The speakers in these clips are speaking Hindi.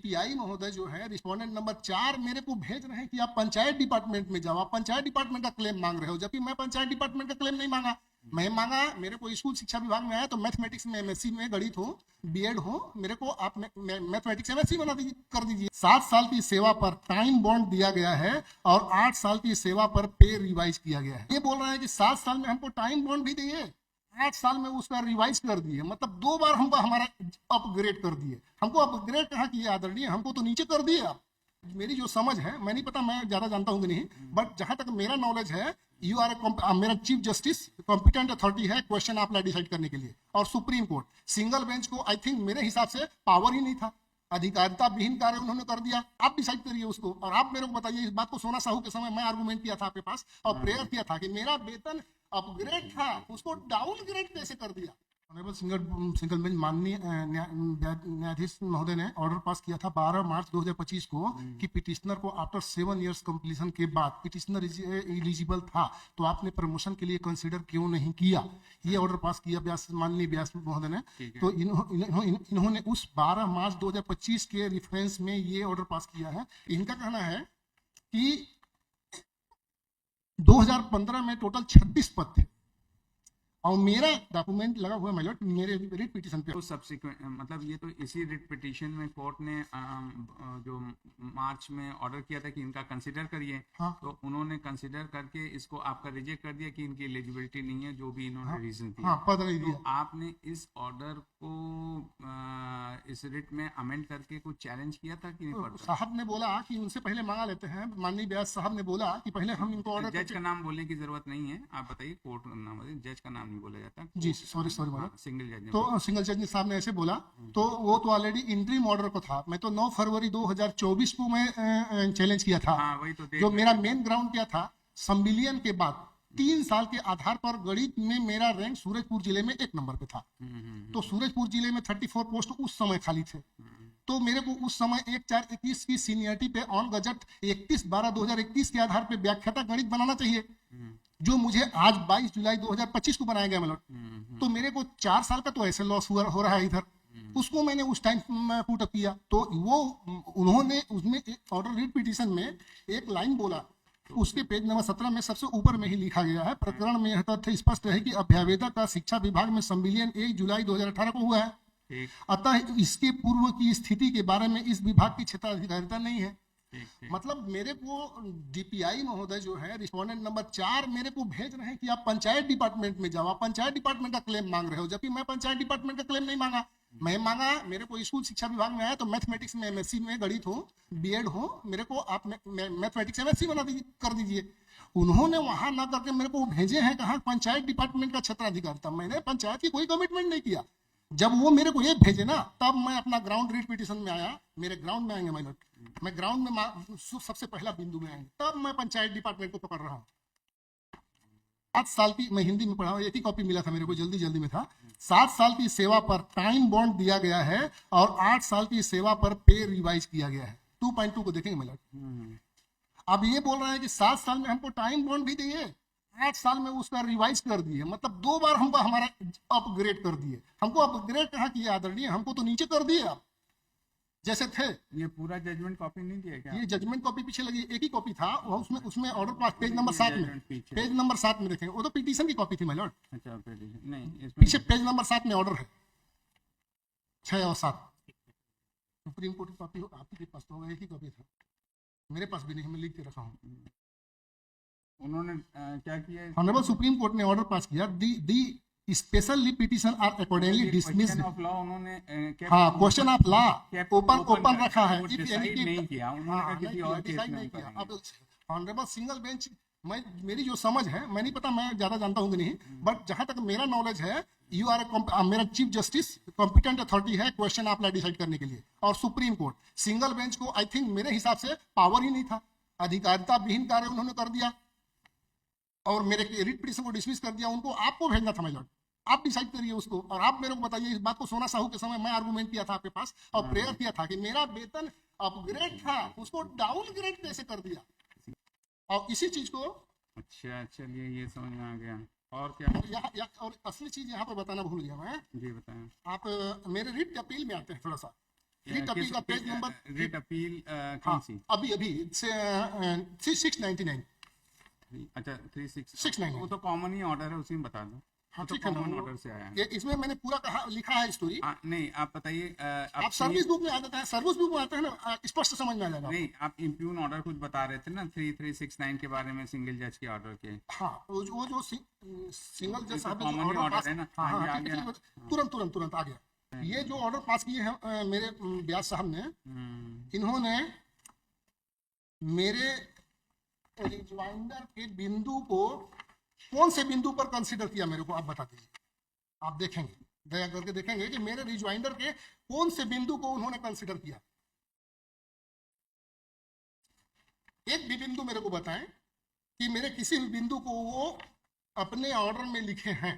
डीपीआई महोदय जो है रिस्पोंडेंट नंबर 4 मेरे को भेज रहे हैं कि आप पंचायत डिपार्टमेंट में जाओ, आप पंचायत डिपार्टमेंट का क्लेम मांग रहे हो, जबकि मैं पंचायत डिपार्टमेंट का क्लेम नहीं मांगा। मैं मांगा, मेरे को स्कूल शिक्षा विभाग में आया तो मैथमेटिक्स में एमएससी में गणित हो, बीएड हो, मेरे को आप मैथमेटिक्स एमएससी बना दीजिए, कर दीजिए। 7 साल की सेवा पर टाइम बॉन्ड दिया गया है और 8 साल की सेवा पर पे रिवाइज किया गया है। ये बोल रहे हैं कि 7 साल में हमको टाइम बॉन्ड भी दिए, 8 साल में उसका रिवाइज कर दिए, मतलब 2 बार हमको हमारा अपग्रेड कर दिए। हमको अपग्रेड कहाँ किया आदरणीय, हमको तो नीचे कर दिए आप। मेरी जो समझ है, मैं नहीं पता मैं ज्यादा जानता हूँ कि नहीं, बट जहां तक मेरा नॉलेज है, यू आर मेरा चीफ जस्टिस कॉम्पिटेंट अथॉरिटी है क्वेश्चन आप डिसाइड करने के लिए, और सुप्रीम कोर्ट सिंगल बेंच को आई थिंक मेरे हिसाब से पावर ही नहीं था, अधिकारिता विहीन कार्य उन्होंने कर दिया। आप डिसाइड करिए उसको और आप मेरे को बताइए। इस बात को सोना साहू के समय मैं आर्गुमेंट किया था आपके पास और प्रेयर किया था कि मेरा वेतन अपग्रेड था, उसको डाउनग्रेड कैसे कर दिया। ऑनरेबल सिंगल बेंच माननीय न्यायाधीश महोदय ने ऑर्डर पास किया था 12 मार्च 2025 को कि पिटिशनर को आफ्टर 7 इयर्स कंप्लीशन के बाद पिटिशनर एलिजिबल था, तो आपने प्रमोशन के लिए कंसीडर क्यों नहीं किया। ये ऑर्डर पास किया माननीय व्यास महोदय ने। तो इन्होंने उस 12 मार्च 2025 के रिफरेंस में ये ऑर्डर पास किया है। इनका कहना है कि 2015 में टोटल 26 पद थे और मेरा डॉक्यूमेंट लगा हुआ है मेरे रिट पिटीशन पे। तो सब्सिक्वेंट मतलब ये तो इसी रिट पिटीशन में कोर्ट ने जो मार्च में ऑर्डर किया था कि इनका कंसीडर करिए। हाँ। तो उन्होंने कंसीडर करके इसको आपका रिजेक्ट कर दिया कि इनकी एलिजिबिलिटी नहीं है, जो भी इन्होंने रीजन दिया। हाँ, पद नहीं दिया। तो आपने इस ऑर्डर को इस रिट में अमेंड करके कुछ चैलेंज किया था कि नहीं? साहब ने बोला कि उनसे पहले मांगा लेते हैं। माननीय व्यास साहब ने बोला कि पहले हम इनको ऑर्डर। जज का नाम बोलने की जरूरत नहीं है, आप बताइए। कोर्ट का नाम बताइए, जज का नाम नहीं बोला जाता। जी सॉरी मैडम, सिंगल जज। तो सिंगल जज साहब ने ऐसे बोला, तो वो तो ऑलरेडी इंटरिम ऑर्डर को था। मैं तो 9 फरवरी 2024 को मैं चैलेंज किया था। हाँ, वही तो जो मेरा मेन ग्राउंड क्या था, संविलियन के बाद 3 साल के आधार पर गणित में मेरा रैंक सूरजपुर जिले में 1 नंबर पे था। तो सूरजपुर जिले में 34 पोस्ट उस समय खाली थे। तो मेरे को उस समय 1/4/21 की सीनियरिटी पे ऑन गजट 31/12/2021 के आधार पे व्याख्याता गणित बनाना चाहिए, जो मुझे आज 22 जुलाई 2025 को बनाया गया। मतलब तो मेरे को 4 साल का तो ऐसे लॉस हो रहा है इधर। उसको मैंने उस टाइम पुट अप किया, तो वो उन्होंने उसमें ऑर्डर रिट पिटीशन में एक लाइन बोला, उसके पेज नंबर 17 में सबसे ऊपर में ही लिखा गया है, प्रकरण में यह तथ्य स्पष्ट है कि अभ्यावेदक का शिक्षा विभाग में संविलियन 1 जुलाई 2018 को हुआ है। अतः इसके पूर्व की स्थिति के बारे में इस विभाग की क्षेत्राधिकारिता नहीं है। मतलब मेरे को डीपीआई महोदय जो है रिस्पोंडेंट नंबर 4 मेरे को भेज रहे हैं कि आप पंचायत डिपार्टमेंट में जाओ, आप पंचायत डिपार्टमेंट का क्लेम मांग रहे हो, जबकि मैं पंचायत डिपार्टमेंट का क्लेम नहीं मांगा। मैं मांगा, मेरे को स्कूल शिक्षा विभाग में आया तो मैथमेटिक्स में एमएससी में गणित हो, बीएड हो, मेरे को आप मैथमेटिक्स एमएससी बना दीजिए, कर दीजिए। उन्होंने वहां ना करके मेरे को भेजे हैं कहा पंचायत डिपार्टमेंट का क्षेत्राधिकारिता। मैंने पंचायत की कोई कमिटमेंट नहीं किया। जब वो मेरे को ये भेजे ना, तब मैं अपना ग्राउंड रिट पिटीशन में आया। मेरे ग्राउंड में आएंगे माइलॉर्ड, मैं ग्राउंड में सबसे पहला बिंदु में आएंगे, तब मैं पंचायत डिपार्टमेंट को पकड़ रहा हूँ। 7 साल की, मैं हिंदी में पढ़ा हूँ, एक ही कॉपी मिला था मेरे को, जल्दी में था। 7 साल की सेवा पर टाइम बॉन्ड दिया गया है और 8 साल की सेवा पर पे रिवाइज किया गया है। 2.2 को देखेंगे माइलॉर्ड। अब ये बोल रहे हैं कि 7 साल में हमको टाइम बॉन्ड भी दिए, 8 साल में उसका रिवाइज कर दिए, मतलब 2 बार हमको हमारा अपग्रेड कर दिए। हमको अपग्रेड कहाँ किया आदरणीय, हमको तो नीचे कर दिए आप जैसे थे। ये पूरा जजमेंट कॉपी नहीं दिया क्या? ये जजमेंट कॉपी पीछे लगी, एक ही कॉपी था उसमें ऑर्डर पास पेज नंबर 7 में, पेज नंबर 7 में देखेंगे, वो तो पिटीशन की कॉपी थी माय लॉर्ड। अच्छा, नहीं, पीछे पेज नंबर 7 में ऑर्डर है 6 और 7। सुप्रीम कोर्ट की कॉपी आपके पास तो एक ही कॉपी था, मेरे पास भी नहीं, मैं लिख के रखा हूँ। उन्होंने क्या किया? ऑनरेबल सुप्रीम कोर्ट ने ऑर्डर पास किया, the special petition are accordingly dismissed. उन्होंने हाँ, क्वेश्चन ऑफ लॉ ओपन रखा है। नहीं किया उन्होंने, किसी और केस में नहीं किया। अब ऑनरेबल सिंगल बेंच, मेरी जो समझ है, मैं नहीं पता मैं ज्यादा जानता हूँ कि नहीं, बट जहां तक मेरा नॉलेज है, यू आर मेरा चीफ जस्टिस कॉम्पिटेंट अथॉरिटी है क्वेश्चन आप डिसाइड करने के लिए, और सुप्रीम कोर्ट सिंगल बेंच को आई थिंक मेरे हिसाब से पावर ही नहीं था, अधिकारिता विहीन कार्य उन्होंने कर दिया और मेरे रिट पिटीशन को डिसमिस कर दिया। उनको आपको भेजना था माय लॉर्ड, आप डिसाइड करिए उसको और आप मेरे को बताइए। इस बात को सोना साहू के समय मैं आर्गुमेंट किया था आपके पास और प्रेयर किया था कि मेरा वेतन अपग्रेड था, उसको डाउनग्रेड कैसे कर दिया, और इसी चीज को। अच्छा, चलिए, ये समझ में आ गया। और क्या? और असली चीज यहाँ पे बताना भूल गया मैं। जी बताएं। आप मेरे रिट अपील में आते हैं थोड़ा सा। रिट अपील का पेज नंबर रिट अपील हाँ कौन सी? अभी अभी 699 अच्छा 36 699 वो तो कॉमन ही ऑर्डर है, उसी में बता दो। हाँ वो तो ठीक है ना कॉमन ऑर्डर से आया है। ये इसमें मैंने पूरा कहा लिखा है स्टोरी। हाँ, नहीं आप बताइए आप सर्विस बुक में आ जाता है, सर्विस बुक में आता है ना, स्पष्ट समझ में आ जाएगा नहीं आप इम्प्यून ऑर्डर कुछ बता रहे थे ना 3369 के बारे में, सिंगल जज के ऑर्डर के। हाँ वो जो सिंगल जज साहब ने जो common ही ऑर्डर order पास है ना। हाँ हाँ, हाँ ये आ ठीक है गया। ठीक है, तुरंत तुरंत तुरंत आ गया। ये जो ऑर्डर पास किए हैं मेरे व्यास साहब ने, इन्होंने मेरे रिजवाइंडर के बिंदु को कौन से बिंदु पर कंसीडर किया मेरे को आप बता दीजिए। आप देखेंगे, दया करके देखेंगे कि मेरे रिजवाइंडर के कौन से बिंदु को उन्होंने कंसीडर किया। एक भी बिंदु मेरे को बताएं कि मेरे किसी भी बिंदु को वो अपने ऑर्डर में लिखे हैं।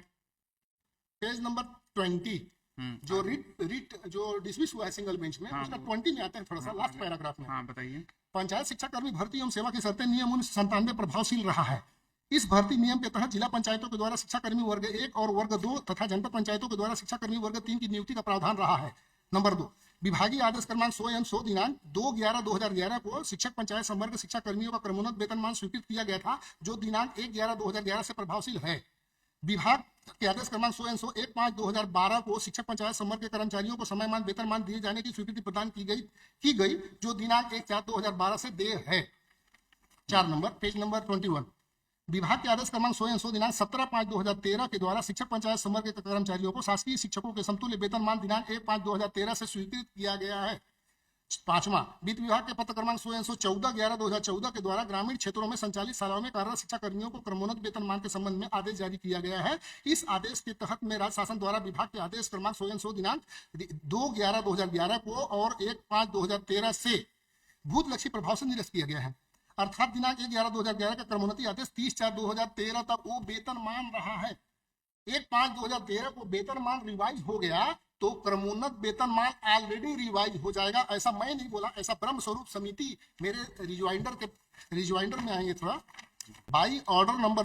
पेज नंबर 20 जो रिट जो डिसमिस हुआ है सिंगल बेंच में, उसका 20 में आता है, थोड़ा सा लास्ट पैराग्राफ में। हाँ बताइए। पंचायत शिक्षा कर्मी भर्ती एवं सेवा की शर्तें नियम 1997 प्रभावशील रहा है। इस भर्ती नियम के तहत जिला पंचायतों के द्वारा शिक्षा कर्मी वर्ग 1 और वर्ग 2 तथा जनपद पंचायतों के द्वारा शिक्षा कर्मी वर्ग 3 की नियुक्ति का प्रावधान रहा है। नंबर 2, विभागीय आदेश क्रमांक 100 दिनांक 2/11/2011 को शिक्षक पंचायत संवर्ग शिक्षा कर्मियों का क्रमोन्नत वेतनमान स्वीकृत किया गया था, जो दिनांक 1/11/2011 से प्रभावशील है। विभाग के आदेश क्रमांक 1/5/2012 को शिक्षक पंचायत संवर्ग के कर्मचारियों को समयमान वेतनमान दिए जाने की स्वीकृति प्रदान की गई जो दिनांक 1/4/2012 से देय है। 4 नंबर पेज नंबर 21, विभाग के आदेश क्रमांक 100 दिनांक 17/5/2013 के द्वारा शिक्षक पंचायत संवर्ग के कर्मचारियों को शासकीय शिक्षकों के समतुल्य वेतनमान दिनांक 1/5/2013 से स्वीकृत किया गया है। 5वां, वित्त विभाग के पत्र क्रमांक 14/11/2014 के द्वारा ग्रामीण क्षेत्रों में संचालित शालाओं में कार्यरत शिक्षा कर्मियों को क्रमोन्नत वेतनमान के संबंध में आदेश जारी किया गया है। इस आदेश के तहत में राज्य शासन द्वारा विभाग के आदेश क्रमांक 100 दिनांक 2/11/2011 को और 1/5/2013 से भूतलक्षी प्रभाव से निरस्त किया गया है। अर्थात दिनांक 1/11/2011 का क्रमोन्नति आदेश 30/4/2013 तक वो वेतनमान रहा है। 1/5/2013 को वेतनमान रिवाइज हो गया तो क्रमोन्नत वेतनमान ऑलरेडी रिवाइज हो जाएगा। ऐसा मैं नहीं बोला, ऐसा ब्रह्म स्वरूप समिति मेरे रिजवाइंडर में आएंगे थोड़ा। By order number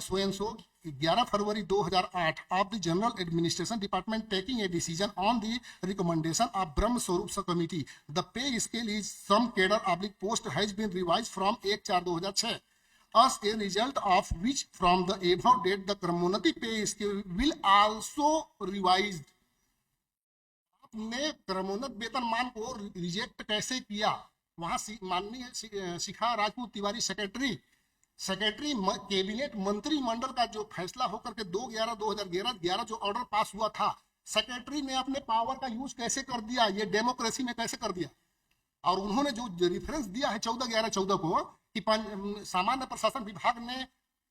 11 February 2008 of the General Administration Department taking a decision on the recommendation of Brahm Swarup Committee, the pay scale is some cadre/post has been revised from 1/4/2006. As a result of which, from the above date, the Kramonati pay scale will also revised. आपने क्रमोन्नत वेतनमान को रिजेक्ट कैसे किया? वहां माननीय शिखा राजपूत तिवारी सेक्रेटरी कैबिनेट मंत्रिमंडल का जो फैसला होकर के 2/11/2011 जो ऑर्डर पास हुआ था, सेक्रेटरी ने अपने पावर का यूज कैसे कर दिया, ये डेमोक्रेसी में कैसे कर दिया। और उन्होंने जो रेफरेंस दिया है 14/11/14 को कि सामान्य प्रशासन विभाग ने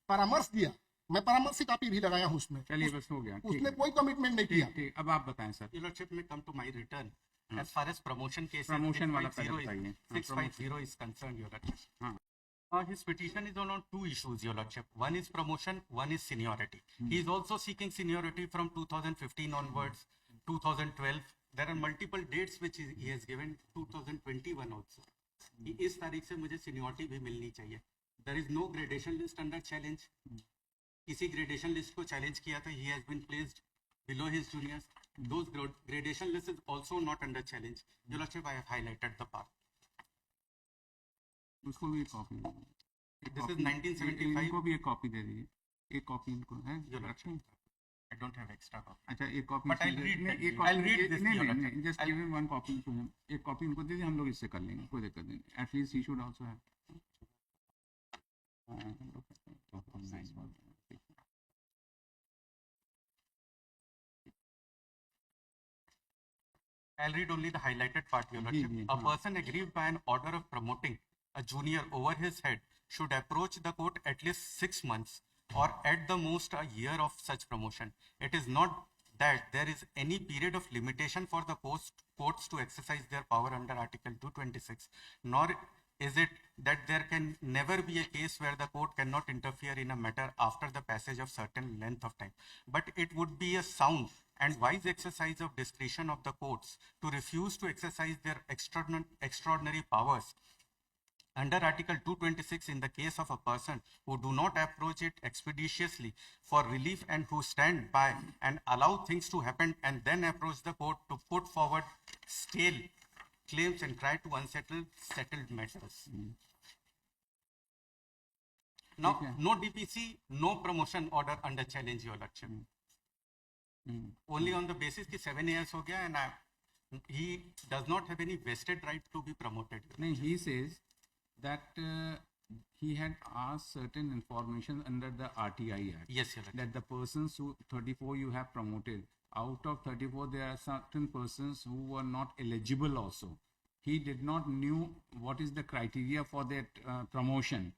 परामर्श दिया, मैं परामर्श की कॉपी भी लगाया हूँ उसमें। चलिए बस हो गया, उसने कोई कमिटमेंट नहीं किया। ठीक, अब आप बताएं sir. Your Lordship, may come to my return. As far as promotion case Promotion वाला पहले बताइए। 650 is concerned, Your Lordship. हाँ। His petition is on two issues, Your Lordship. One is promotion, one is seniority. He is also seeking seniority from 2015 onwards, 2012. There are multiple dates which he has given, 2021 also. इस तारीख से मुझे seniority भी मिलनी चाहिए. There is no gradation list under challenge. किसी gradation list को challenge किया था, he has been placed below his juniors. Those gradation list is also not under challenge. Your Lordship, I have highlighted the part. उसको भी एक कॉपी This is 1975. इनको भी एक कॉपी दे दीजिए, एक कॉपी इनको है। Your Lordship, I don't have extra copy. अच्छा एक copy But I'll read that. एक I'll read this, Your Lordship. नहीं just give him one copy to him, एक कॉपी इनको दे दीजिए, हम लोग इससे कर लेंगे, कोई दिक्कत नहीं। At least he should also have. I'll read only the highlighted part, Your Lordship. A person aggrieved by an order of promoting a junior over his head should approach the court at least 6 months or at the most a year of such promotion. It is not that there is any period of limitation for the courts to exercise their power under Article 226, nor is it that there can never be a case where the court cannot interfere in a matter after the passage of certain length of time. But it would be a sound and wise exercise of discretion of the courts to refuse to exercise their extraordinary powers under Article 226 in the case of a person who do not approach it expeditiously for relief and who stand by and allow things to happen and then approach the court to put forward stale claims and try to unsettle settled matters. Now, no DPC, no promotion order under challenge, Your Lordship. Only on the basis that 7 years ho gaya and he does not have any vested right to be promoted. No, he says that he had asked certain information under the RTI Act. Yes, Your Lordship. That the persons who 34 you have promoted, out of 34 there are certain persons who were not eligible also. He did not knew what is the criteria for that promotion,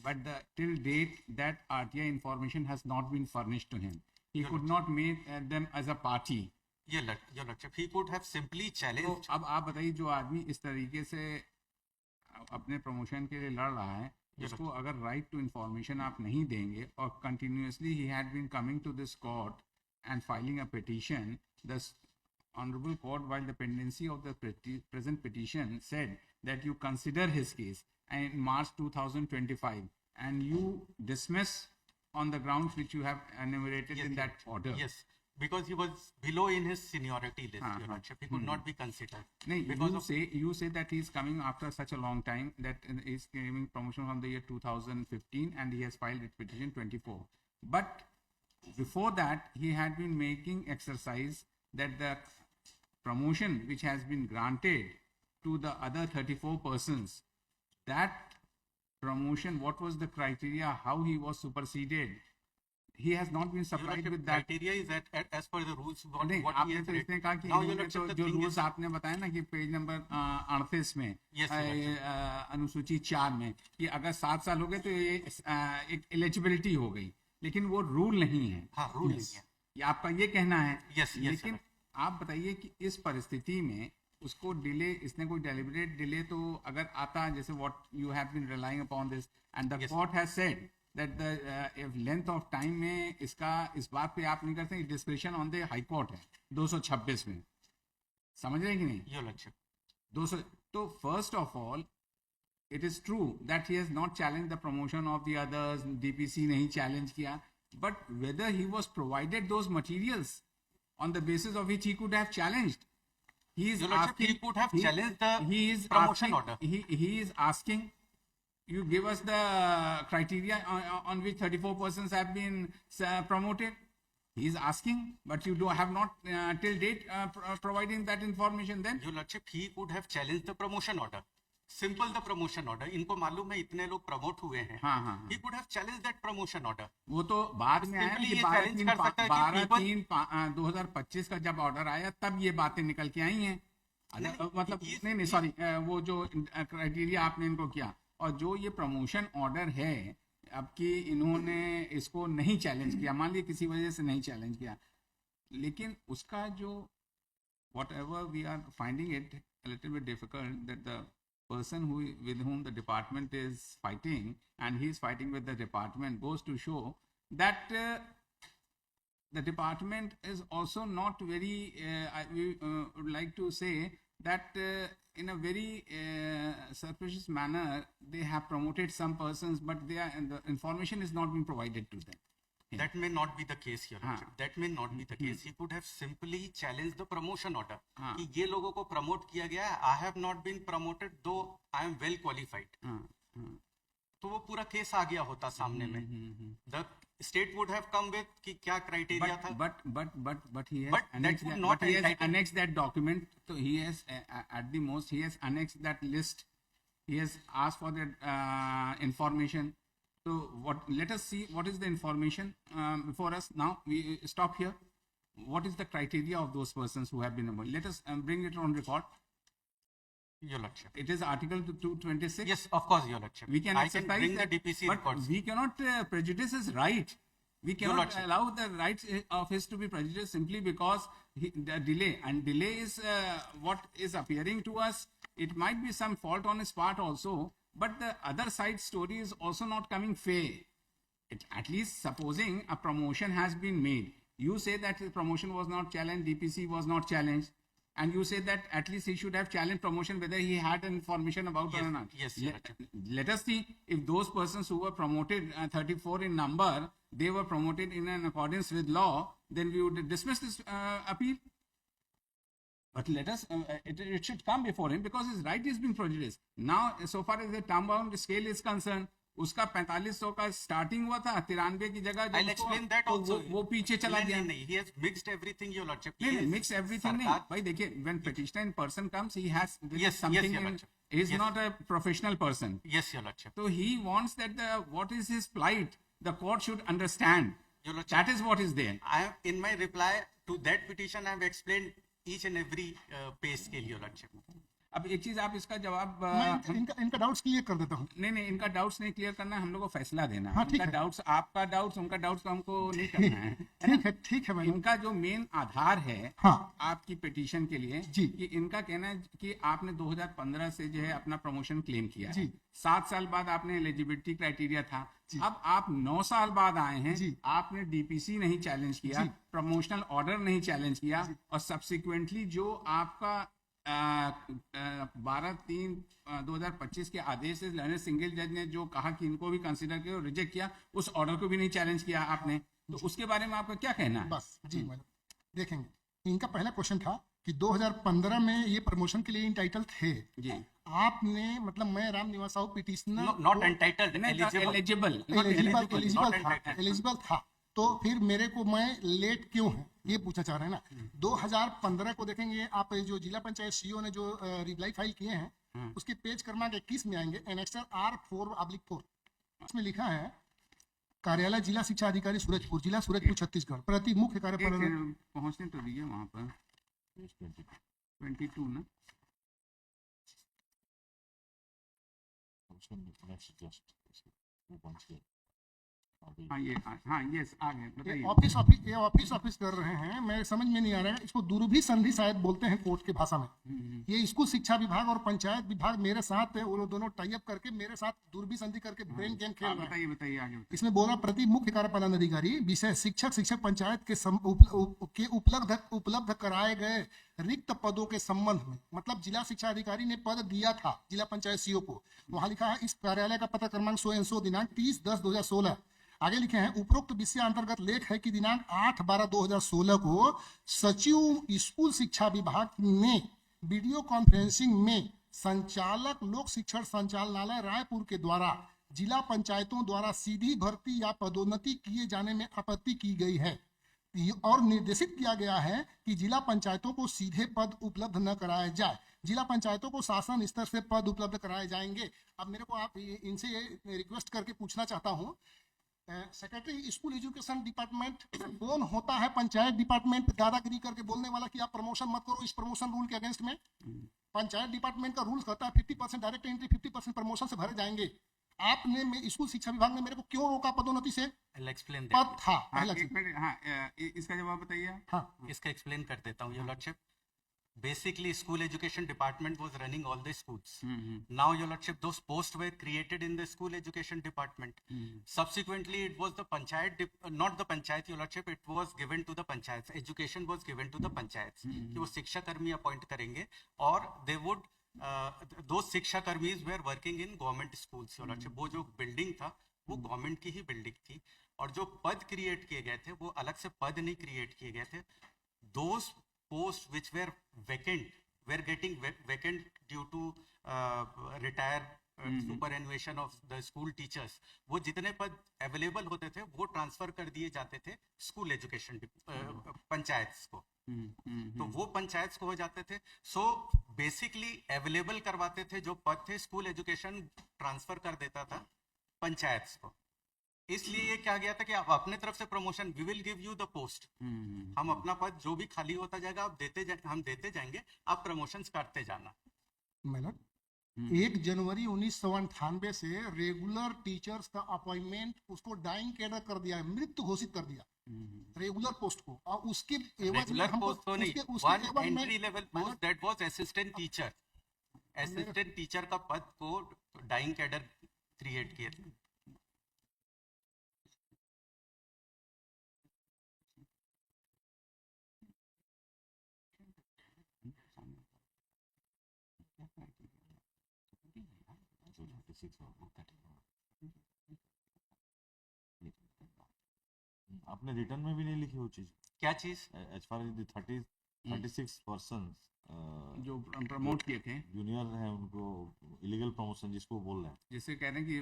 but till date that RTI information has not been furnished to him. He could not make them as a party. Your Lordship, he could have simply तो challenged. अब आप बताइए, जो आदमी इस तरीके से अपने प्रमोशन के लिए लड़ रहा है, उसको अगर राइट टू इंफॉर्मेशन आप नहीं देंगे और कंटिन्यूअसली ही had been coming to this court and filing a petition, the honorable court, while the pendency of the present petition, said that you consider his case in March 2025 and you dismiss on the grounds which you have enumerated in that order. Yes, because he was below in his seniority list, Your Lordship. He could not be considered. No, Because you say that he is coming after such a long time, that he is claiming promotion from the year 2015 and he has filed his petition 24. But before that, he had been making exercise that the promotion which has been granted to the other 34 persons, that promotion, what was the criteria, how he was superseded, he has not been Your supplied Lordship, with that. criteria is that as per the rules, what नहीं, he आपने has तो read. इसने कहा कि Now, Your इन्होंने Lordship, तो the जो thing रूल्स is, आपने बताया ना कि पेज नंबर 38 में, Yes, Your Lordship. अनुसूची 4 में, कि अगर 7 साल हो गए तो ये एक एलिजिबिलिटी हो गई, लेकिन वो रूल नहीं है. हाँ, रूल नहीं है. ये आपका ये कहना है. Yes, yes, लेकिन आप बताइए कि इस परिस्थिति में उसको डिले, इसने कोई डेलिबरेट डिले तो अगर आता, जैसे what you have been relying upon this and the court has said that the length of time में इसका, इस बात पे आप नहीं करते, description on the high court है 226 में, समझ रहे हैं कि नहीं? Your Lordship. 200. तो first of all it is true that he has not challenged the promotion of the others, DPC नहीं challenge किया, but whether he was provided those materials on the basis of which he could have challenged, he is Your Lordship, asking, he could have challenged the he is promotion asking, order. he is asking, you give us the criteria on which 34 persons have been promoted. He is asking, but you have not till date providing that information. Then Your Lordship, he could have challenged the promotion order. Simple the promotion order. इनको मालूम है इतने लोग प्रमोट हुए हैं. हाँ. He could have challenged that promotion order. वो तो बाद में आया ना Simply कि ये challenge कर सकता है कि 12/3/2025 का जब ऑर्डर आया तब ये बातें निकल के आई हैं. मतलब नहीं सॉरी, वो जो क्राइटेरिया आपने इनको किया, और जो ये प्रमोशन ऑर्डर है अब कि इन्होंने इसको नहीं चैलेंज किया, मान लीजिए किसी वजह से नहीं चैलेंज किया, लेकिन उसका जो whatever we are finding it a little bit difficult that the person with whom the department is fighting and he is fighting with the department goes to show that the department is also not very we would like to say that in a very surreptitious manner they have promoted some persons, but the information is not being provided to them. That may not be the case here. That may not be the case. He could have simply challenged the promotion order. कि ये लोगों को promote किया गया है. I have not been promoted though I am well qualified. तो वो पूरा केस आ गया होता सामने में. The state would have come with कि क्या criteria था. But he has annexed that document. So he has at the most he has annexed that list. He has asked for that information. So let us see what is the information before us. Now we stop here. What is the criteria of those persons who have been numbered? Let us bring it on record. Your Lordship. It is Article 226. Yes, of course, Your Lordship. We can exercise bring that, the DPC but records. we cannot prejudice his right. We cannot allow the rights of his to be prejudiced simply because the delay. And delay is what is appearing to us. It might be some fault on his part also, but the other side story is also not coming fair. At least supposing a promotion has been made. You say that the promotion was not challenged, DPC was not challenged. And you say that at least he should have challenged promotion whether he had information about it or not. Yes, let us see if those persons who were promoted, 34 in number, they were promoted in accordance with law, then we would dismiss this appeal. But let us, it should come before him because his right is being prejudiced. Now, so far as the term bound scale is concerned, उसका 4500 का स्टार्टिंग हुआ था 93 की जगह जो I'll उसको- explain that तो also. वो पीछे चला नहीं, गया नहीं, नहीं, he has mixed everything, your lordship. नहीं He नहीं is मिक्स एवरीथिंग नहीं सरकार- भाई देखिए when petitioner in person comes he has Yes, yes, something your in lordship. he is Yes. not a professional person. Yes, your lordship. So he wants that the what is his plight the court should understand. Your lordship. That is what is there. I have, in my reply to that petition, I have explained each and every pay scale, your lordship. अब एक चीज आप इसका जवाब मैं इनका डाउट्स क्लियर कर देता हूँ। नहीं नहीं इनका डाउट्स नहीं क्लियर करना हम लोग को फैसला देना हाँ, ठीक इनका है। डाउट्स आपका डाउट्स उनका डाउट्स तो हमको नहीं करना है ठीक है मैडम। इनका जो मेन आधार है हाँ। आपकी पिटीशन के लिए जी। कि इनका कहना है कि आपने 2015 से जो है अपना प्रमोशन क्लेम किया है जी। 7 साल बाद आपने एलिजिबिलिटी क्राइटेरिया था जी। अब आप 9 साल बाद आए हैं जी। आपने डीपीसी नहीं चैलेंज किया जी। प्रमोशनल ऑर्डर नहीं चैलेंज किया और सब्सिक्वेंटली जो आपका 12/3/2025 के आदेश से लर्नर सिंगल जज ने जो कहा कि इनको भी कंसीडर किया और रिजेक्ट किया उस ऑर्डर को भी नहीं चैलेंज किया आपने तो उसके बारे में आपका क्या कहना है? बस जी मैडम देखेंगे इनका पहला क्वेश्चन था कि 2015 में ये प्रमोशन के लिए इंटाइटल थे जी आपने मतलब मैं Ram Niwas Sahu petitioner Not entitled, eligible. Eligible था तो फिर मेरे को मैं लेट क्यों है ये पूछा चाह रहे हैं ना। 2015 को देखेंगे आप जो जिला पंचायत सीईओ ने जो रिप्लाई फाइल किए हैं उसके पेज क्रमांक 21 में आएंगे एनेक्सर R4/4 इसमें लिखा है कार्यालय जिला शिक्षा अधिकारी सूरजपुर जिला सूरजपुर छत्तीसगढ़ प्रति मुख्य कार्यपालन पहुंचने तो दिए वहां पर 22 ना हाँ ये आ गए बताइए ऑफिस कर रहे हैं मेरे समझ में नहीं आ रहा है इसको दुर्भी संधि शायद बोलते हैं कोर्ट के भाषा में। ये स्कूल शिक्षा विभाग और पंचायत विभाग मेरे साथ है वो दोनों टाई अप करके मेरे साथ दुर्भी संधि करके ब्रेन गेम खेल रहे हैं। बताइए आगे इसमें बोला प्रति मुख्य कार्यपालन अधिकारी विषय शिक्षक पंचायत के उपलब्ध कराए गए रिक्त पदों के संबंध में मतलब जिला शिक्षा अधिकारी ने पद दिया था जिला पंचायत सीईओ को वहां लिखा है इस कार्यालय का पत्र क्रमांक सो दिनांक 30/10/2016 आगे लिखे हैं उपरोक्त विषय अंतर्गत लेख है कि दिनांक 8/12/2016 को सचिव स्कूल शिक्षा विभाग ने वीडियो कॉन्फ्रेंसिंग में संचालक लोक शिक्षण संचालनालय रायपुर के द्वारा जिला पंचायतों द्वारा सीधी भर्ती या पदोन्नति किए जाने में आपत्ति की गई है और निर्देशित किया गया है कि जिला पंचायतों को सीधे पद उपलब्ध न कराए जाए जिला पंचायतों को शासन स्तर से पद उपलब्ध कराए जाएंगे। अब मेरे को आप इनसे ये रिक्वेस्ट करके पूछना चाहता हूँ सेक्रेटरी स्कूल एजुकेशन डिपार्टमेंट कौन होता है पंचायत डिपार्टमेंट दादागिरी करके बोलने वाला कि आप प्रमोशन मत करो इस प्रमोशन रूल के अगेंस्ट में। पंचायत डिपार्टमेंट का रूल कहता है 50% डायरेक्ट एंट्री 50% प्रमोशन से भरे जाएंगे। आपने स्कूल शिक्षा विभाग ने मेरे को क्यों रोका पदोन्नति से? पद था पहला चीज। इसका जवाब बताइए। हाँ इसका एक्सप्लेन कर देता हूँ your lordship. Basically, school education department was running all the schools. Now, your lordship, those posts were created in the school education department. Subsequently, it was the panchayat, not the panchayat, your lordship, it was given to the panchayats. Education was given to the panchayats. कि वो शिक्षा कर्मी अपॉइंट करेंगे और they would those शिक्षा कर्मीज were working in government schools. your lordship, वो जो बिल्डिंग था वो गवर्नमेंट की ही बिल्डिंग थी और जो पद क्रिएट किए गए थे वो अलग से पद नहीं क्रिएट किए गए थे। Those posts which were vacant were getting vacant due to superannuation of the school teachers. वो जितने पद अवेलेबल होते थे वो ट्रांसफर कर दिए जाते थे स्कूल एजुकेशन पंचायत को। तो वो पंचायत को हो जाते थे। सो बेसिकली अवेलेबल करवाते थे जो पद थे स्कूल एजुकेशन ट्रांसफर कर देता था पंचायत को। इसलिए ये क्या गया था कि आप अपने तरफ से promotion we will give you the post, हम अपना पद जो भी खाली होता जाएगा आप हम देते जाएंगे, आप प्रमोशंस करते जाना। मैडम 1 जनवरी 1998 से रेगुलर टीचर्स का अपॉइंटमेंट उसको डाइंग कैडर कर दिया, मृत घोषित कर दिया रेगुलर पोस्ट को। और उसके रेगुलर पोस्ट तो नहीं, one entry level post that was assistant teacher, assistant teacher का पद को डाइंग कैडर क्रिएट किए थे। आपने रिटर्न में भी नहीं लिखी वो चीज। क्या चीज? As far as the 36 persons जो प्रमोट किए थे, जूनियर हैं उनको इलीगल प्रमोशन जिसको बोल रहे हैं, जिससे कह रहे हैं कि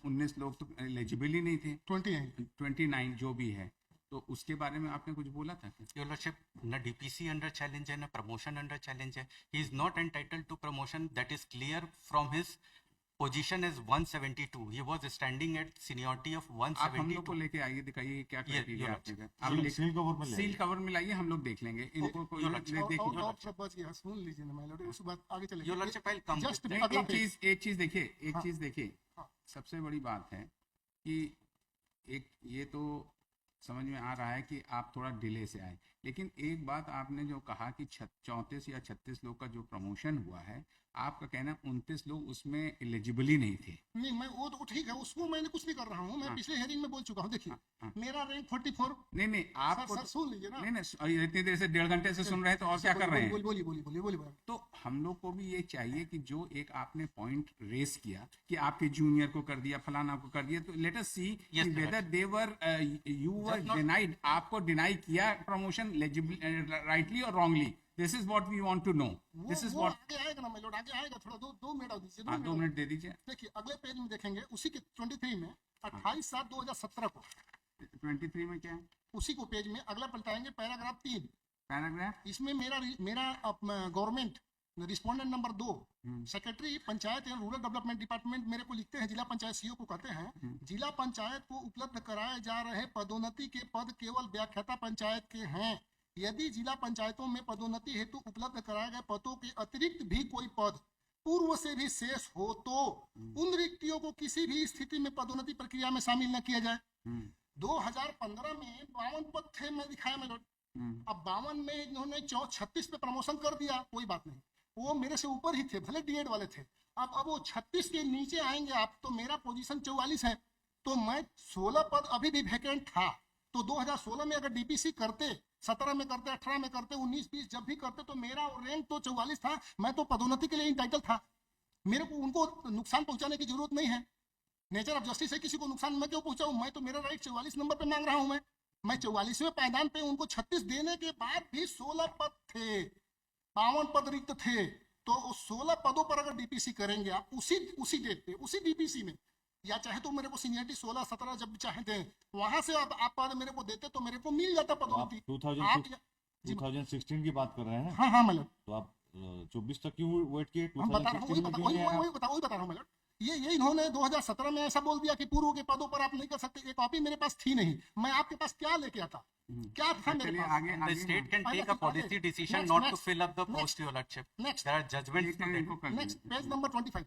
19 लोग तो एलिजिबल ही नहीं थे, 29 जो भी है, तो उसके बारे में आपने कुछ बोला था क्या? Your Lordship, न DPC under challenge है, न promotion under challenge है. He is not entitled to promotion. That is clear from his position as 172. He was standing at seniority of आप हम लोग को 172. लेके आइए, दिखाइए क्या ये क्राइटेरिया आपने का। आप सील लिख- सील कवर में ले सील कवर में लाइए, हम लोग देख लेंगे इनको। कोई Your देखिए, और बच गया, सुन लीजिए ना मैं उस बात आगे Your चलेंगे। Lordship, I'll come Just with that. अगला एक चीज देखिए, हाँ। हाँ। सबसे बड़ी बात है कि एक ये तो समझ में आ रहा है कि आप थोड़ा डिले से आए, लेकिन एक बात आपने जो कहा कि 34 या 36 लोग का जो प्रमोशन हुआ है, आपका कहना 29 लोग उसमें एलिजिबल ही नहीं थे। नहीं, मैं वो तो ठीक है, उसको मैंने कुछ नहीं कर रहा हूँ, मैं हाँ। पिछले हेयरिंग में बोल चुका हूँ। देखिए हाँ। मेरा रैंक 44। नहीं आपको सर सुन लीजिए ना। नहीं इतनी देर से 1.5 घंटे से सुन रहे हैं, तो और क्या कर रहे हैं? बोलिए। तो हम लोग को भी ये चाहिए कि जो एक आपने पॉइंट रेस किया कि आपके जूनियर को कर दिया, फलाना को कर दिया, तो let us see Yes, whether they were you were not- denied, आपको डिनाई किया प्रमोशन राइटली और wrongly. This is what we want to know, this is वो व्हाट। आगे आएगा ना, मेलोड आगे आएगा, थोड़ा दो मिनट और दीजिए। हाँ, 2 मिनट दे दीजिए। देखिए अगले पेज में देखेंगे, उसी के 23 में 28/7/2017 को, 23 में क्या है? उसी को पेज में अगला पलटाएंगे, पैराग्राफ 3। पैराग्राफ इसमें मेरा government respondent number 2 secretary panchayat एवं रूरल डेवलपमेंट डिपार्टमेंट मेरे को लिखते हैं, जिला पंचायत सीओ को कहते हैं, जिला पंचायत को उपलब्ध कराए जा रहे पदोन्नति के पद केवल व्याख्याता पंचायत के हैं। यदि जिला पंचायतों में पदोन्नति हेतु उपलब्ध कराए गए पदों के अतिरिक्त भी कोई पद पूर्व से भी शेष हो तो उन रिक्तियों को किसी भी स्थिति में पदोन्नति प्रक्रिया में शामिल न किया जाए। 2015 में 52 पद थे, मैं दिखाया मेरे। अब 52 में इन्होंने 36 पे प्रमोशन कर दिया, कोई बात नहीं, वो मेरे से ऊपर ही थे, भले डीएड वाले थे। अब वो 36 के नीचे आएंगे आप, तो मेरा पोजीशन 44 है, तो मैं 16 पद अभी भी वैकेंट था। तो 2016 में अगर डीपीसी करते, 17 में करते, 18 में करते, 19, 20 जब भी करते, तो मेरा रैंक तो 44 था, मैं तो पदोन्नति के लिए इंटाइटल था। मेरे को उनको नुकसान पहुंचाने की जरूरत नहीं है, नेचर ऑफ जस्टिस है, किसी को नुकसान मैं क्यों पहुंचाऊं? मैं तो मेरा राइट 44 नंबर पे मांग रहा हूं। मैं 44वें पायदान पे उनको 36 देने के बाद भी 16 पद थे, 52 पद रिक्त थे। तो उस 16 पदों पर अगर डीपीसी करेंगे आप उसी डेट पे, उसी डीपीसी में, या चाहे तो मेरे को सीनियरिटी 16, 17 जब चाहे दें, वहां से आप पद मेरे को देते तो मेरे को मिल जाता तो आप पदोन्नति। 2016 की बात कर रहे हैं, हाँ मतलब तो आप 24 तक क्यों वेट किए? हम बता रहा हूँ, 2016 में क्यों नहीं आया? वही बता रहा हूँ मतलब ये इन्होंने 2017 में ऐसा बोल दिया कि पूर्व के पदों पर आप नहीं कर सकते। ये कॉपी मेरे पास थी नहीं, मैं आपके पास क्या लेके आता, क्या था मेरे चलिए पास? आगे The state can take a policy decision Next, not to next, fill up the next. post, Your Lordship. Next. There are judgments to इनको take. कर नेक्स्ट दीजिए। पेज नंबर 25,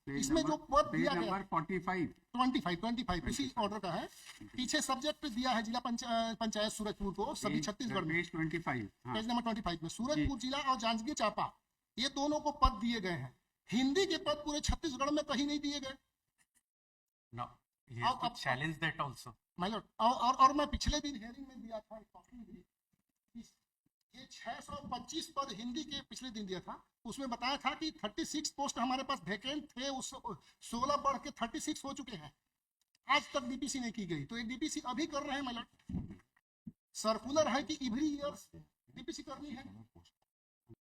पेज इसमें जो नंबर- पद पेज दिया गया नंबर 45 25 इसी ऑर्डर का है। पीछे सब्जेक्ट दिया है जिला पंचायत सूरजपुर को, सभी छत्तीसगढ़ में। पेज 25 हाँ। पेज नंबर 25 में सूरजपुर जिला और जांजगीर चांपा, ये दोनों को पद दिए गए हैं। हिंदी के पद पूरे छत्तीसगढ़ में कहीं नहीं दिए गए। No, he has to अब- challenge that also. My Lord, और मैं पिछले दिन हेयरिंग में दिया था, कॉपी भी, ये 625 पद हिंदी के पिछले दिन दिया था, उसमें बताया था कि 36 पोस्ट हमारे पास वैकेंट थे, उस 16 बढ़ के 36 हो चुके हैं। आज तक डीपीसी नहीं की गई, तो एक डीपीसी अभी कर रहे हैं माय लॉर्ड। सर्कुलर है कि एवरी ईयर डीपीसी करनी है।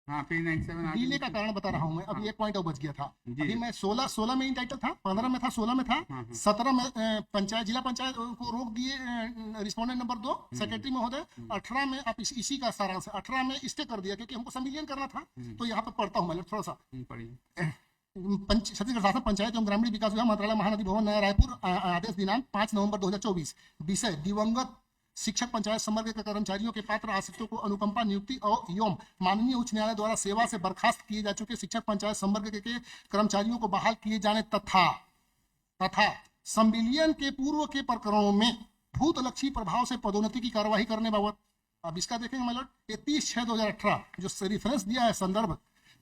हाँ पेज 97 आगे डीले का कारण बता रहा हूं मैं, अभी एक पॉइंट और बच गया था। जी। अभी मैं 16 में इंटाइटल था, 15 में था, 16 में था, 17 में पंचायत जिला पंचायत को रोक दिए, रिस्पोंडेंट नंबर 2 सेक्रेटरी महोदय। 18 में आप इसी का सारांश है, 18 में स्टे कर दिया क्योंकि हमको संविलियन करना था। तो यहाँ पे पढ़ता हूँ मैं थोड़ा सा। पढ़िए। छत्तीसगढ़ शासन पंचायत एवं ग्रामीण विकास विभाग मंत्रालय महानदी भवन नया रायपुर, आदेश दिनांक 5 नवंबर 2024। विषय दिवंगत शिक्षक पंचायत समग्र के कर्मचारियों के पात्र आश्रितों को अनुकंपा नियुक्ति और एवं माननीय उच्च न्यायालय द्वारा सेवा से बर्खास्त किए जा चुके शिक्षक पंचायत समग्र के कर्मचारियों को बहाल किए जाने तथा संविलियन के पूर्व के प्रकरणों में भूतलक्षी प्रभाव से पदोन्नति की कार्यवाही करने बाबत। अब इसका देखेंगे माय लॉर्ड, 30/6/2018 जो रेफरेंस दिया है संदर्भ,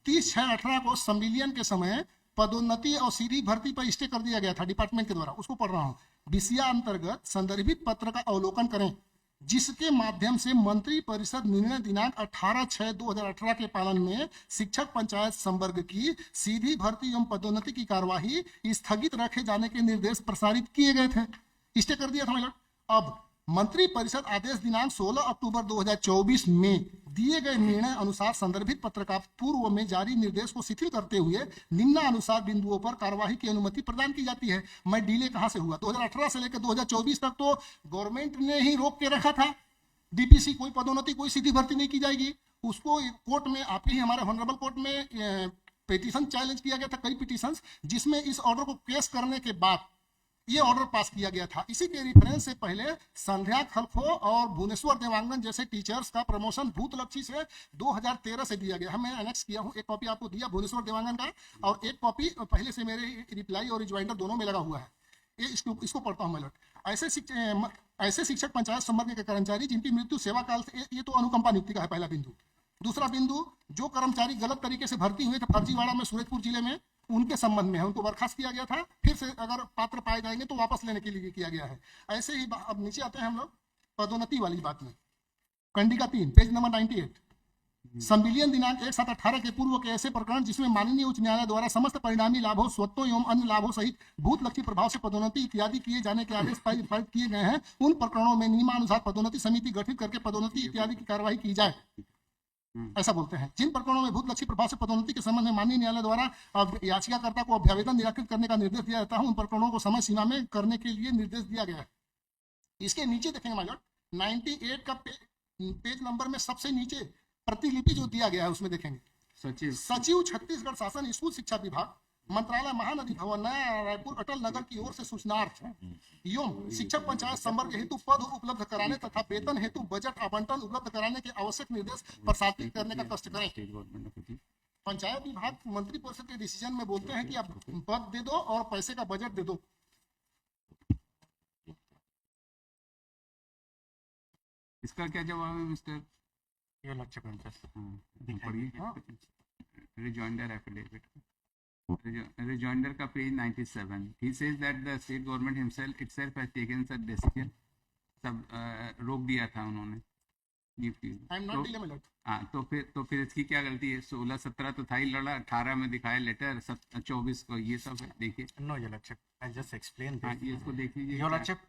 30/6/18 को संविलियन के समय पदोन्नति और सीधी भर्ती पर स्टे कर दिया गया था डिपार्टमेंट के द्वारा, उसको पढ़ रहा हूं। विषया अंतर्गत संदर्भित पत्र का अवलोकन करें, जिसके माध्यम से मंत्री परिषद निर्णय दिनांक 18/6/2018 के पालन में शिक्षक पंचायत संवर्ग की सीधी भर्ती एवं पदोन्नति की कार्यवाही स्थगित रखे जाने के निर्देश प्रसारित किए गए थे। स्टे कर दिया था माय लॉर्ड। अब मंत्री परिषद आदेश दिनांक 16 अक्टूबर 2024 में दिए गए निर्णय अनुसार संदर्भित पत्र का पूर्व में जारी निर्देश को शिथिल करते हुए निम्नानुसार बिंदुओं पर कार्यवाही की अनुमति प्रदान की जाती है। मैं डिले कहां से हुआ? 2018 से लेकर 2024 तक तो गवर्नमेंट ने ही रोक के रखा था। डीपीसी कोई पदोन्नति, कोई सीधी भर्ती नहीं की जाएगी। उसको कोर्ट में, आपके ही हमारे ऑनरेबल कोर्ट में पिटीशन चैलेंज किया गया था, कई पिटीशन, जिसमें इस ऑर्डर को केस करने के बाद ये ऑर्डर पास किया गया था। इसी के रेफरेंस से पहले संध्या खलखो और भुवनेश्वर देवांगन जैसे टीचर्स का प्रमोशन भूतलक्षी से 2013 से दिया गया है। मैं एनेक्स किया हूं, एक कॉपी आपको दिया भुवनेश्वर देवांगन का, और एक कॉपी पहले से मेरे रिप्लाई और रिज्वाइंडर दोनों में लगा हुआ है। इसको पढ़ता हूं मैं। ऐसे शिक्षक पंचायत संवर्ग के कर्मचारी जिनकी मृत्यु सेवा काल से, ये तो अनुकंपा नियुक्ति का है पहला बिंदु। दूसरा बिंदु, जो कर्मचारी गलत तरीके से भर्ती हुए थे फर्जीवाड़ा में सूरजपुर जिले में, उनके संबंध में है, उनको बर्खास्त किया गया था, फिर से अगर पात्र पाए जाएंगे तो वापस लेने के लिए किया गया है। ऐसे ही अब नीचे आते हैं हम लोग पदोन्नति वाली बात में। कंडिका 3 पेज नंबर 98, संविलियन दिनांक 1/7/18 के पूर्व के ऐसे प्रकरण जिसमें माननीय उच्च न्यायालय द्वारा समस्त परिणामी लाभों, स्वत्वों एवं अन्य लाभों सहित भूतलक्षी प्रभाव से पदोन्नति इत्यादि किए जाने के आदेश पारित किए गए हैं, उन प्रकरणों में नियमानुसार पदोन्नति समिति गठित करके पदोन्नति इत्यादि की कार्रवाई की जाए, ऐसा बोलते हैं। जिन प्रकरणों में भूतलक्षी प्रभाव से पदोन्नति के संबंध में माननीय न्यायालय द्वारा याचिकाकर्ता को अभ्यावेदन निराकृत करने का निर्देश दिया जाता है, उन प्रकरणों को समय सीमा में करने के लिए निर्देश दिया गया है। इसके नीचे देखेंगे माइलॉर्ड, 98 का पेज नंबर में सबसे नीचे प्रतिलिपि जो दिया गया है उसमें देखेंगे, सचिव छत्तीसगढ़ शासन स्कूल शिक्षा विभाग, मंत्रालय महानदी भवन, नया रायपुर, अटल नगर की ओर से सूचनार्थ एवं शिक्षक पंचायत संवर्ग हेतु पद उपलब्ध कराने तथा वेतन हेतु बजट आवंटन उपलब्ध कराने के आवश्यक निर्देश प्रसारित करने का कष्ट करें। पंचायत विभाग मंत्री परिषद के डिसीजन में बोलते हैं कि आप पद दे दो और पैसे का बजट दे दो। इसका क्या जवाब है मिस्टर? रिजॉइंडर एफिडेविट, rejoinder का page 97, he says that the state government himself itself has taken such decision, सब रोक दिया था उन्होंने। तो फिर इसकी क्या गलती है? 16-17 तो था ही लड़ा, 18 में दिखाया लेटर, 24 को ये सब है। देखिए, know your lordship, I just explain हाँ, ये इसको देख लीजिए योर लॉर्डशिप।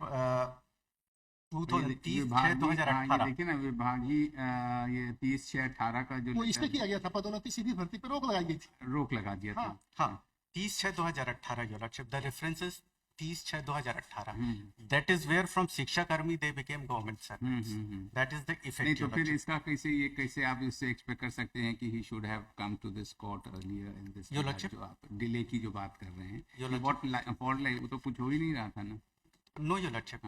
2030-6/2018 देखिए ना, विभागीय ये 30/6/18 का जो वो इसमें किया गया था, पदोन्नति सीधी भर्ती पर रोक लगाई गई थी, रोक लगा दिया था। हाँ, 30/6/2018 your lordship, the reference is 30/6/2018, that is where from शिक्षा कर्मी they became government servants, that is the effect. नहीं तो फिर इसका कैसे आप इससे एक्सपेक्ट कर सकते हैं कि he should have come to this court earlier in this, जो आप डिले की जो बात कर रहे हैं, व्हाट फॉल्ट लाइक, वो तो कुछ हो ही नहीं रहा था ना। नो योर लॉर्डशिप,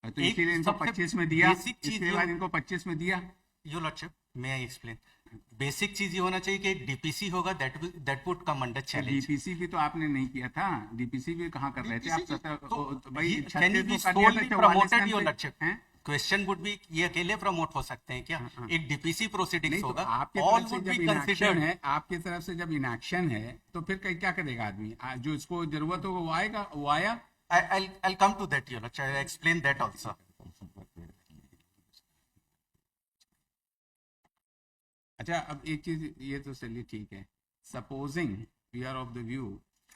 तो इसीलिए इनको 25 में दिया, इसके बाद इनको 25 में दिया। Your lordship, may I explain? Basic चीज ये होना चाहिए कि एक डीपीसी होगा, that would come under challenge. DPC भी तो आपने नहीं किया था, डीपीसी भी कहाँ कर रहे थे आप? भाई promoted your lordship, question would be, ये अकेले प्रमोट हो सकते हैं क्या? एक डीपीसी प्रोसीडिंग्स होगा, ऑल वुड बी कंसीडर्ड है। आपकी तरफ से जब इनएक्शन है तो फिर क्या करेगा आदमी? जो इसको जरूरत हो वो आएगा, वो आया। I'll come to that, your lordship. I'll explain that also. अच्छा, अब एक चीज ये तो चलिए ठीक है, supposing we are of the view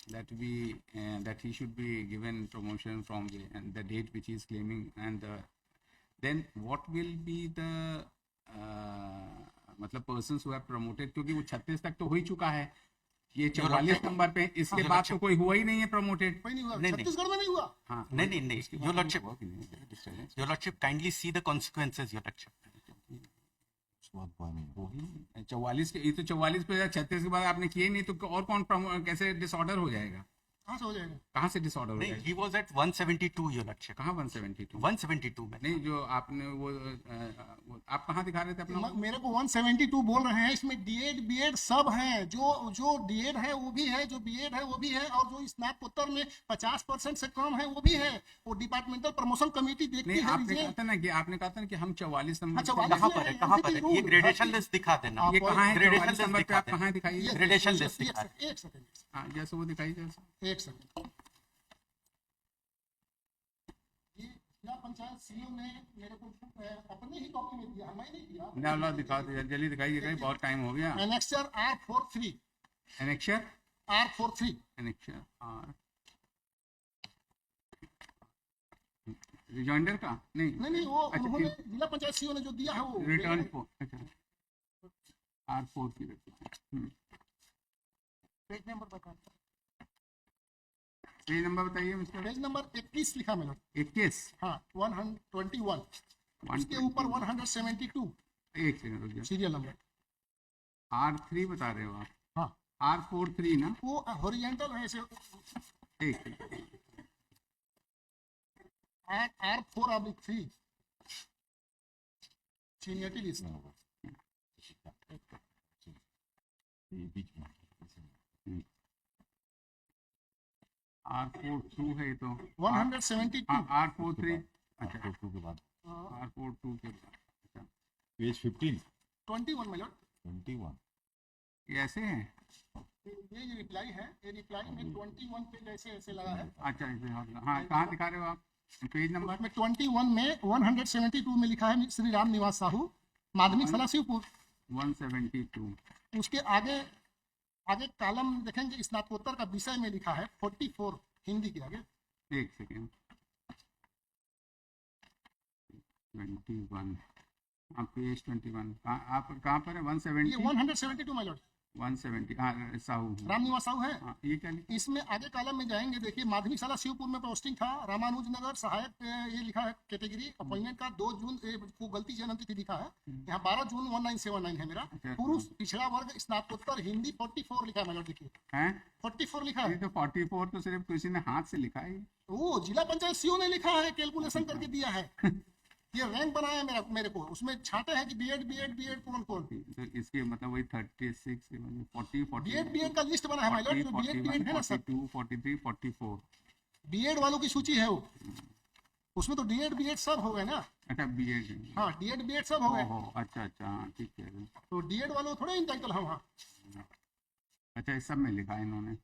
that he should be given promotion from the date which he is claiming, and then what will be the मतलब persons who have promoted, क्योंकि वो 36 तक तो हो ही चुका है, ये 44 नंबर पे, इसके बाद तो कोई हुआ ही नहीं है प्रमोटेड। कोई नहीं हुआ, छत्तीसगढ़ में नहीं हुआ। हाँ, नहीं, your lordship kindly see the consequences, your lordship। 44 के, ये तो 44 पे 36 के बाद आपने किए नहीं, तो और कौन कैसे डिसऑर्डर हो जाएगा? कहाँ से हो जाएगा? कहाँ से डिसऑर्डर हो जाएगा? he was at 172, your lordship। कहाँ 172? 172 में नहीं, जो आपने वो आप कहाँ दिखा रहे थे अपना? मेरे को 172 बोल रहे हैं, इसमें डीएड बीएड सब हैं, जो डीएड है वो भी है, जो बीएड है वो भी है, और जो स्नातकोत्तर में 50% से कम है वो भी है। वो डिपार्टमेंटल प्रमोशन कमेटी देखती है। आपने कहा था ना कि हम 44 नंबर कहाँ पर है? ये ग्रेडेशन लिस्ट दिखा देना। ये कहाँ है? ग्रेडेशन नंबर पे आप कहाँ दिखाइए? ग्रेडेशन लिस्ट दिखा। एक सेकंड, हाँ, जैसे वो दिखाइए, जैसे एक सेकंड। ये जिला पंचायत सीईओ ने मेरे को अपने ही कॉपी में दिया, मैं नहीं दिया। ना दिखा दे, जल्दी दिखाइएगा, बहुत टाइम हो गया। Annexure R43, annexure R43, annexure R, rejoinder का नहीं नहीं वो अच्छा, उन्होंने जिला पंचायत सीओ ने जो दिया है वो रिटर्न को अच्छा R4 की रिटर्न पेज नंबर बता, पेज नंबर बताइए मिस्टर। पेज नंबर 21 लिखा मैंने। 21 हाँ 121, उसके ऊपर 172 एक सेकंड रुक जाओ। Serial number. R3 बता रहे हो आप? हाँ R43 ना? वो हॉरिजॉन्टल है ऐसे। एक सेकंड R4/3 सीनियरिटी लिस्ट। ये बीच में R42 है ये तो 172 R43 अच्छा R42 के बाद R42 के बाद अच्छा पेज 15 21 में लोग 21 ये ऐसे है। ये रिप्लाई है, ये रिप्लाई में 21 पे जैसे ऐसे लगा है। अच्छा ऐसे हाँ कहाँ दिखा रहे हो आप पेज नंबर? में 21 में 172 में लिखा है श्री राम निवास साहू, माध्यमिक शाला शिवपुर। 172 उसके आगे आगे कॉलम देखेंगे, स्नातकोत्तर का विषय में लिखा है 44 हिंदी के आगे। एक सेकेंड 21 आप पेज 21 आप कहाँ पर है? ये 170 172 माय लॉर्ड 170 हाँ साहू राम निवास साहू है। हाँ ये क्या लिखा? इसमें आगे कॉलम में जाएंगे, देखिए माध्यमिक शाला शिवपुर में पोस्टिंग था, रामानुज नगर सहायक, ये लिखा है कैटेगरी अपॉइंटमेंट का 2 जून को गलती जनम तिथि लिखा है, यहाँ 12 जून 1979 है मेरा। पुरुष पिछड़ा वर्ग स्नातकोत्तर हिंदी 44 लिखा है मैंने, देखिए हैं 44 लिखा ये है। तो 44 तो सिर्फ किसी ने हाथ से लिखा है। वो जिला पंचायत सीओ ने लिखा है, कैलकुलेशन करके दिया है। ये रैंक बनाया मेरे को, उसमें छाटे हैं कि बीएड कौन तो इसके मतलब वही 36 40 बीएड का लिस्ट बना है माय लॉर्ड, जो बीएड है ना सर, 42 43 44 बीएड वालों की सूची है वो, उसमें तो बीएड सब हो गए ना। अच्छा बीएड हाँ बीएड सब हो गए, ओहो अच्छा अच्छा हाँ ठीक है। तो बीएड वालों थोड़े इंटाइटल है वहाँ। अच्छा इस सब में लिखा है इन्होंने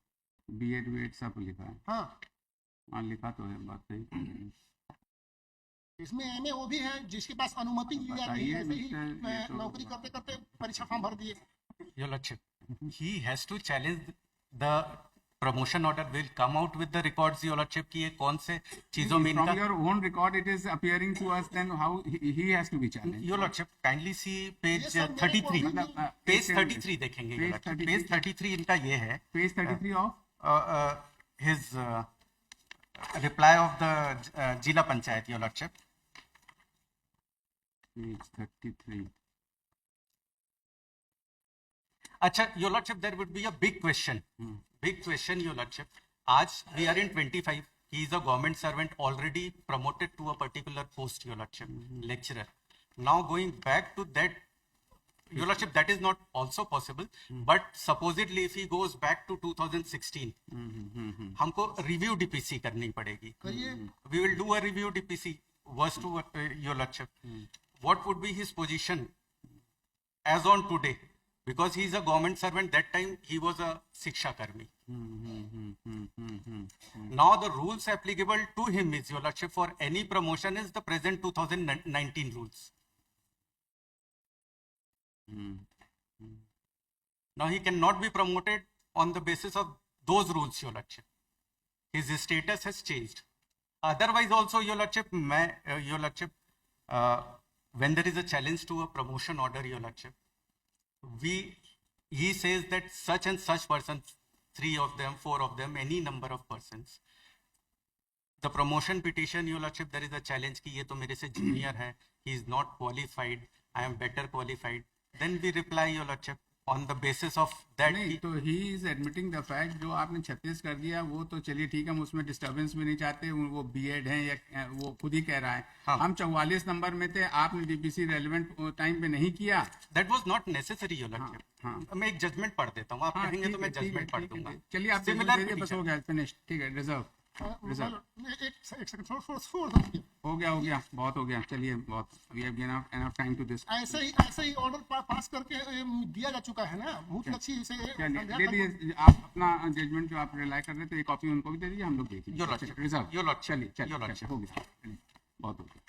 बीएड सब लिखा है। हाँ लिखा तो है बात सही। इसमें एमए वो भी है जिसके पास अनुमति ली जाती है, ऐसे ही ये तो नौकरी करते करते परीक्षा फॉर्म भर दिए। Your Lordship, he has to challenge the promotion order. Will come out with the records, Your Lordship, कि ये कौन से चीजों में From इनका। your own record it is appearing to us, then how he has to be challenged? Your Lordship, kindly see page ये सब मेरे को 33. मतलब, Page 33 देखेंगे Your Page Lordship. 33 Page 33 इनका ये है Page 33 of his reply of the जिला पंचायत, Your Lordship. page 33 अच्छा Your Lordship, there would be a big question. Big question, Your Lordship. आज we are in 25. He is a government servant already promoted to a particular post, Your Lordship, lecturer. Now going back to that, Your Lordship, that is not also possible. But supposedly if he goes back to 2016, हमको review DPC करनी पड़ेगी. करिए, We will do a review DPC. Worst to Your Lordship. What would be his position as on today? Because he is a government servant, that time he was a Shiksha Karmi. Now the rules applicable to him is, Your Lordship, for any promotion is the present 2019 rules. Now he cannot be promoted on the basis of those rules, Your Lordship. His status has changed. Otherwise also, Your Lordship, Your Lordship, when there is a challenge to a promotion order, Your Lordship, he says that such and such persons, 3 of them, 4 of them, any number of persons, the promotion petition, Your Lordship, there is a challenge कि ये तो मेरे से junior है, he is not qualified, I am better qualified. Then we reply, Your Lordship, on the basis of that. नहीं तो he is admitting the fact जो आपने 36 कर दिया वो तो चलिए ठीक है, हम उसमें डिस्टर्बेंस भी नहीं चाहते, वो बीएड है या वो खुद ही कह रहा है। हाँ। हम 44 नंबर में थे, आपने डीपीसी रेलेवेंट टाइम पे नहीं किया। That was not necessary, Your Lordship. हाँ। मैं एक जजमेंट पढ़ देता हूँ, आप हाँ, कहेंगे तो ठीक मैं है, ठीक है, जजमेंट पढ़ ठीक है, दूंगा. चलिए आप Similar दे दीजिए, बस हो गया, फिनिश, ठीक है, रिजर्व एक सेकंड छोड़ दो। हो गया बहुत हो गया, चलिए बहुत, we have given enough time to this. ऐसे ही ऑर्डर पास करके दिया जा चुका है ना, बहुत अच्छी से। दे दीजिए आप अपना जजमेंट जो आप रिलाई कर रहे थे, एक कॉपी उनको भी दे दीजिए, हम लोग देख Your Lordship. Reserve Your Lordship. चलिए Your Lordship. हो गया, बहुत हो गया।